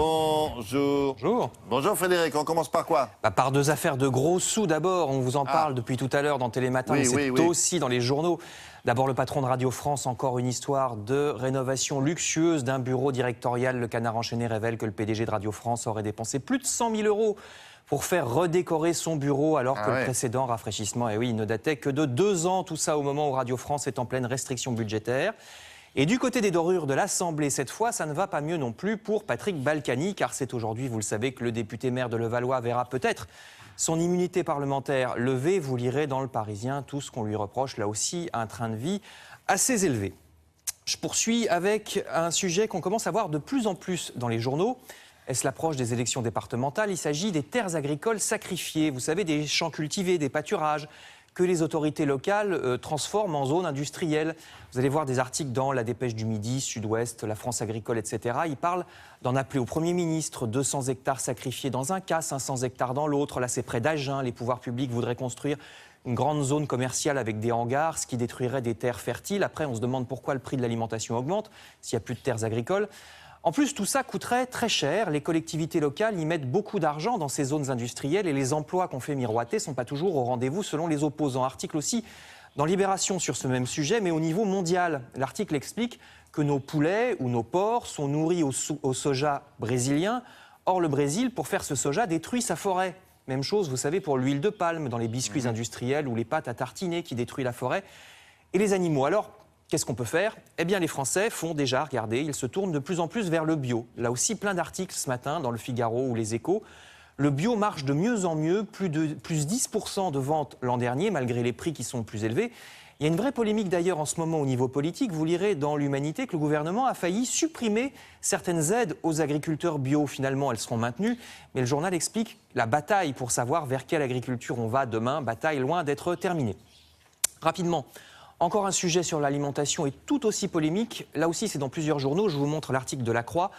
Bonjour. Bonjour. Bonjour Frédéric, on commence par quoi? Par deux affaires de gros sous d'abord, on vous en parle depuis tout à l'heure dans Télématin, mais c'est aussi dans les journaux. D'abord le patron de Radio France, encore une histoire de rénovation luxueuse d'un bureau directorial. Le Canard enchaîné révèle que le PDG de Radio France aurait dépensé plus de 100 000 € pour faire redécorer son bureau, alors que le précédent rafraîchissement, il ne datait que de 2 ans, tout ça au moment où Radio France est en pleine restriction budgétaire. Et du côté des dorures de l'Assemblée, cette fois, ça ne va pas mieux non plus pour Patrick Balkany, car c'est aujourd'hui, vous le savez, que le député maire de Levallois verra peut-être son immunité parlementaire levée. Vous lirez dans Le Parisien tout ce qu'on lui reproche, là aussi, un train de vie assez élevé. Je poursuis avec un sujet qu'on commence à voir de plus en plus dans les journaux. Est-ce l'approche des élections départementales? Il s'agit des terres agricoles sacrifiées, vous savez, des champs cultivés, des pâturages, que les autorités locales transforment en zone industrielle. Vous allez voir des articles dans La Dépêche du Midi, Sud-Ouest, La France agricole, etc. Ils parlent d'en appeler au Premier ministre, 200 hectares sacrifiés dans un cas, 500 hectares dans l'autre. Là, c'est près d'Agen. Les pouvoirs publics voudraient construire une grande zone commerciale avec des hangars, ce qui détruirait des terres fertiles. Après, on se demande pourquoi le prix de l'alimentation augmente s'il n'y a plus de terres agricoles. En plus, tout ça coûterait très cher. Les collectivités locales y mettent beaucoup d'argent dans ces zones industrielles et les emplois qu'on fait miroiter ne sont pas toujours au rendez-vous selon les opposants. Article aussi dans Libération sur ce même sujet, mais au niveau mondial. L'article explique que nos poulets ou nos porcs sont nourris au soja brésilien. Or, le Brésil, pour faire ce soja, détruit sa forêt. Même chose, vous savez, pour l'huile de palme dans les biscuits industriels ou les pâtes à tartiner qui détruisent la forêt. Et les animaux, alors, qu'est-ce qu'on peut faire? Eh bien, les Français font déjà, regardez, ils se tournent de plus en plus vers le bio. Là aussi, plein d'articles ce matin dans Le Figaro ou Les Échos. Le bio marche de mieux en mieux, plus 10% de ventes l'an dernier, malgré les prix qui sont plus élevés. Il y a une vraie polémique d'ailleurs en ce moment au niveau politique. Vous lirez dans l'Humanité que le gouvernement a failli supprimer certaines aides aux agriculteurs bio. Finalement, elles seront maintenues. Mais le journal explique la bataille pour savoir vers quelle agriculture on va demain. Bataille loin d'être terminée. Rapidement. Encore un sujet sur l'alimentation et tout aussi polémique. Là aussi, c'est dans plusieurs journaux. Je vous montre l'article de La Croix.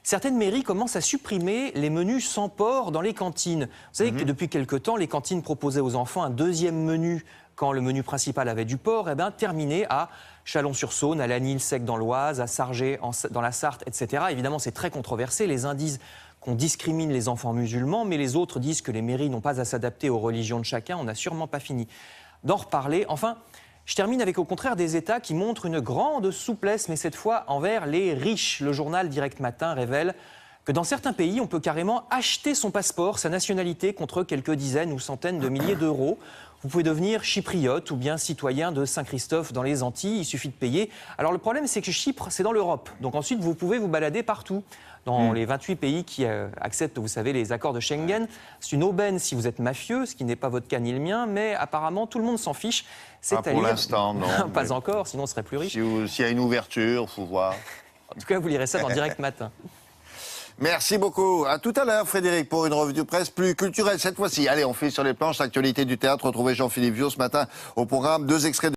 Certaines mairies commencent à supprimer les menus sans porc dans les cantines. Vous savez que depuis quelque temps, les cantines proposaient aux enfants un deuxième menu quand le menu principal avait du porc. Eh bien, terminé à Chalon-sur-Saône, à Lagny-le-Sec dans l'Oise, à Sargé dans la Sarthe, etc. Évidemment, c'est très controversé. Les uns disent qu'on discrimine les enfants musulmans, mais les autres disent que les mairies n'ont pas à s'adapter aux religions de chacun. On n'a sûrement pas fini d'en reparler. Enfin, je termine avec au contraire des États qui montrent une grande souplesse, mais cette fois envers les riches. Le journal Direct Matin révèle que dans certains pays, on peut carrément acheter son passeport, sa nationalité, contre quelques dizaines ou centaines de milliers d'euros. Vous pouvez devenir chypriote ou bien citoyen de Saint-Christophe dans les Antilles, il suffit de payer. Alors le problème, c'est que Chypre, c'est dans l'Europe. Donc ensuite, vous pouvez vous balader partout. Dans les 28 pays qui acceptent, vous savez, les accords de Schengen. C'est une aubaine si vous êtes mafieux, ce qui n'est pas votre cas ni le mien, mais apparemment tout le monde s'en fiche. Pas pour l'instant, non. Pas encore, sinon on serait plus riche. S'il y a une ouverture, il faut voir. En tout cas, vous lirez ça dans Direct Matin. Merci beaucoup. À tout à l'heure, Frédéric, pour une revue de presse plus culturelle cette fois-ci. Allez, on fait sur les planches l'actualité du théâtre. Retrouvez Jean-Philippe Viau ce matin au programme. 2 extraits de